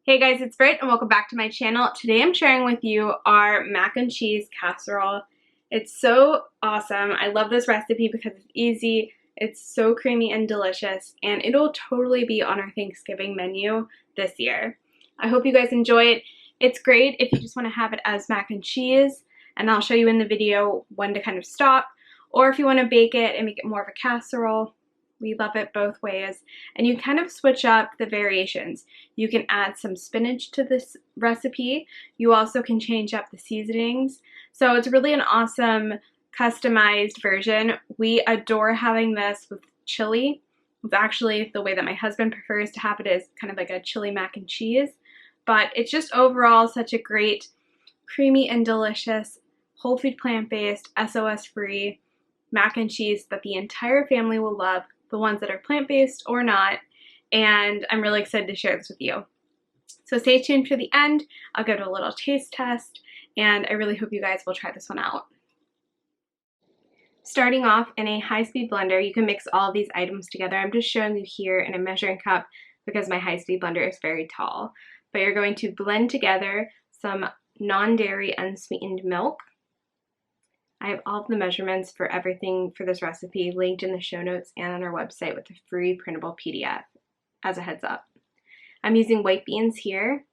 Hey guys, it's Britt and welcome back to my channel. Today I'm sharing with you our mac and cheese casserole. It's so awesome. I love this recipe because it's easy, it's so creamy and delicious, and it'll totally be on our Thanksgiving menu this year. I hope you guys enjoy it. It's great if you just want to have it as mac and cheese, and I'll show you in the video when to kind of stop, or if you want to bake it and make it more of a casserole. We love it both ways, and you kind of switch up the variations. You can add some spinach to this recipe. You also can change up the seasonings. So it's really an awesome customized version. We adore having this with chili. It's actually the way that my husband prefers to have it, is kind of like a chili mac and cheese. But it's just overall such a great, creamy and delicious, whole food plant-based, SOS free mac and cheese that the entire family will love, the ones that are plant-based or not, and I'm really excited to share this with you. So stay tuned for the end. I'll give it a little taste test, and I really hope you guys will try this one out. Starting off, in a high-speed blender, you can mix all of these items together. I'm just showing you here in a measuring cup because my high-speed blender is very tall. But you're going to blend together some non-dairy unsweetened milk. I have all of the measurements for everything for this recipe linked in the show notes and on our website with a free printable PDF, as a heads up. I'm using white beans here.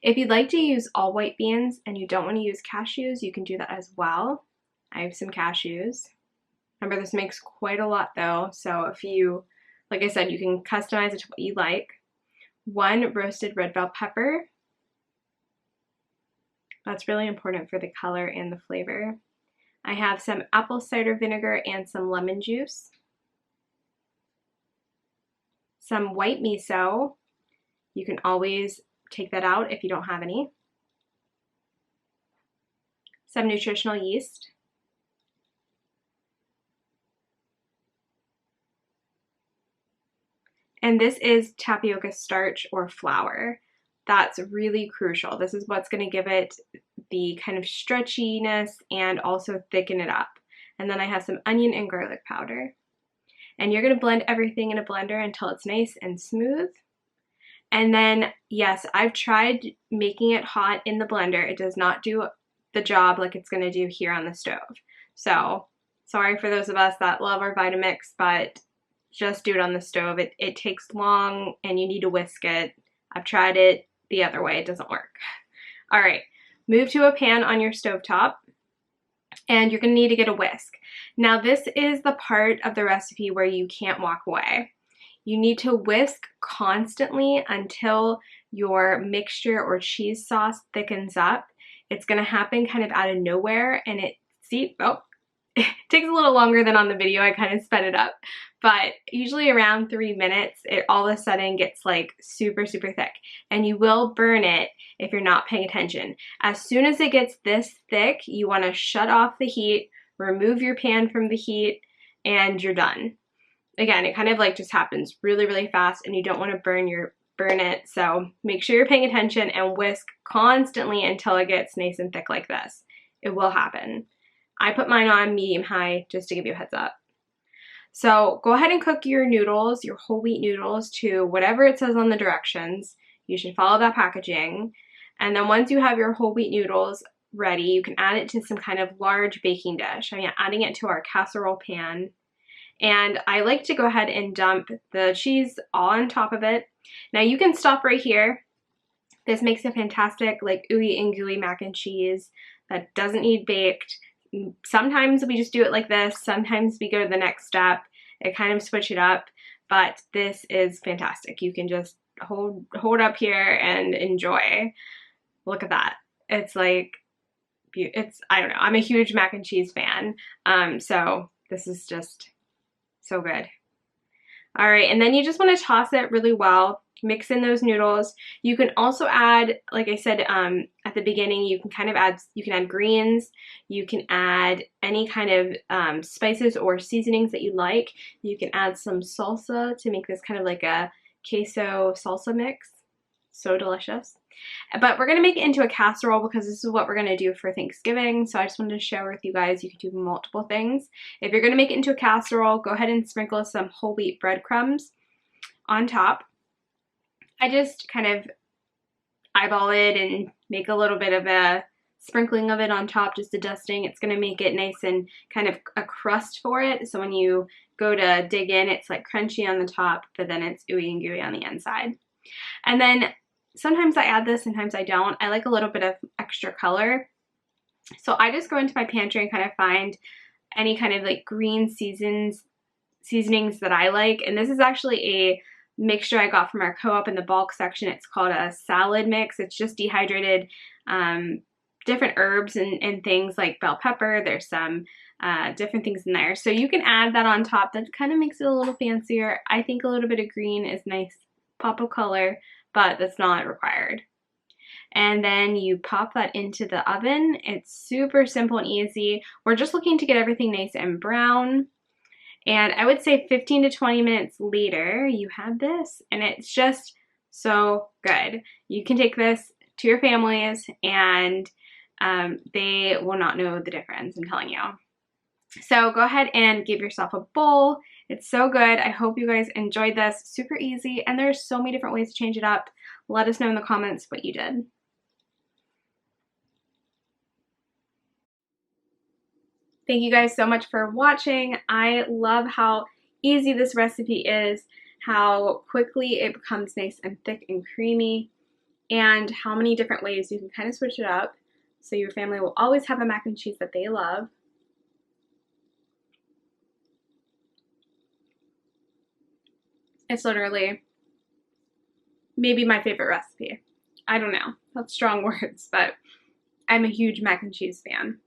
If you'd like to use all white beans and you don't want to use cashews, you can do that as well. I have some cashews. Remember, this makes quite a lot though, so if you, like I said, you can customize it to what you like. 1 roasted red bell pepper. That's really important for the color and the flavor. I have some apple cider vinegar and some lemon juice. Some white miso. You can always take that out if you don't have any. Some nutritional yeast. And this is tapioca starch or flour. That's really crucial. This is what's going to give it the kind of stretchiness and also thicken it up. And then I have some onion and garlic powder. And you're going to blend everything in a blender until it's nice and smooth. And then, yes, I've tried making it hot in the blender. It does not do the job like it's going to do here on the stove. So, sorry for those of us that love our Vitamix, but just do it on the stove. It takes long and you need to whisk it. I've tried it the other way. It doesn't work. All right, move to a pan on your stovetop, and you're going to need to get a whisk. Now, this is the part of the recipe where you can't walk away. You need to whisk constantly until your mixture or cheese sauce thickens up. It's going to happen kind of out of nowhere, and it takes a little longer than on the video. I kind of sped it up, but usually around 3 minutes, it all of a sudden gets like super, super thick, and you will burn it if you're not paying attention. As soon as it gets this thick, you want to shut off the heat, remove your pan from the heat, and you're done. Again, it kind of like just happens really, really fast, and you don't want to burn it, so make sure you're paying attention and whisk constantly until it gets nice and thick like this. It will happen. I put mine on medium-high just to give you a heads up. So go ahead and cook your noodles, your whole wheat noodles, to whatever it says on the directions. You should follow that packaging. And then once you have your whole wheat noodles ready, you can add it to some kind of large baking dish. I'm adding it to our casserole pan. And I like to go ahead and dump the cheese all on top of it. Now you can stop right here. This makes a fantastic like ooey and gooey mac and cheese that doesn't need baked. Sometimes we just do it like this. Sometimes we go to the next step. It kind of switch it up, but this is fantastic. You can just hold up here and enjoy. Look at that. It's like, I don't know. I'm a huge mac and cheese fan. So this is just so good. All right, and then you just want to toss it really well. Mix in those noodles. You can also add, like I said at the beginning, you can add greens. You can add any kind of spices or seasonings that you like. You can add some salsa to make this kind of like a queso salsa mix. So delicious. But we're going to make it into a casserole because this is what we're going to do for Thanksgiving. So I just wanted to share with you guys, you can do multiple things. If you're going to make it into a casserole, go ahead and sprinkle some whole wheat breadcrumbs on top. I just kind of eyeball it and make a little bit of a sprinkling of it on top, just a dusting. It's going to make it nice and kind of a crust for it. So when you go to dig in, it's like crunchy on the top, but then it's ooey and gooey on the inside. And then sometimes I add this, sometimes I don't. I like a little bit of extra color. So I just go into my pantry and kind of find any kind of like green seasonings that I like. And this is actually a mixture I got from our co-op in the bulk section. It's called a salad mix. It's just dehydrated different herbs and things like bell pepper. There's some different things in there. So you can add that on top. That kind of makes it a little fancier. I think a little bit of green is nice pop of color, but that's not required. And then you pop that into the oven. It's super simple and easy. We're just looking to get everything nice and brown. And I would say 15 to 20 minutes later, you have this, and it's just so good. You can take this to your families, and they will not know the difference, I'm telling you. So go ahead and give yourself a bowl. It's so good. I hope you guys enjoyed this. Super easy, and there's so many different ways to change it up. Let us know in the comments what you did. Thank you guys so much for watching. I love how easy this recipe is, how quickly it becomes nice and thick and creamy, and how many different ways you can kind of switch it up so your family will always have a mac and cheese that they love. It's literally maybe my favorite recipe. I don't know, that's strong words, but I'm a huge mac and cheese fan.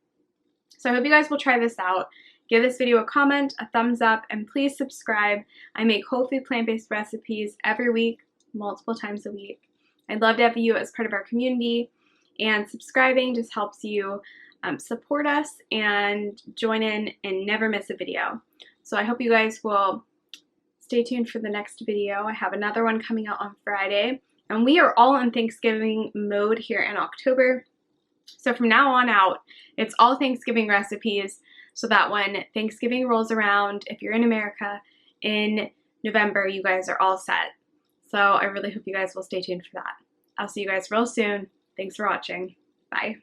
So I hope you guys will try this out. Give this video a comment, a thumbs up, and please subscribe. I make whole food plant-based recipes every week, multiple times a week. I'd love to have you as part of our community, and subscribing just helps you support us and join in and never miss a video. So I hope you guys will stay tuned for the next video. I have another one coming out on Friday, and we are all in Thanksgiving mode here in October. So from now on out, it's all Thanksgiving recipes, so that when Thanksgiving rolls around, if you're in America in November, you guys are all set. So I really hope you guys will stay tuned for that. I'll see you guys real soon. Thanks for watching. Bye.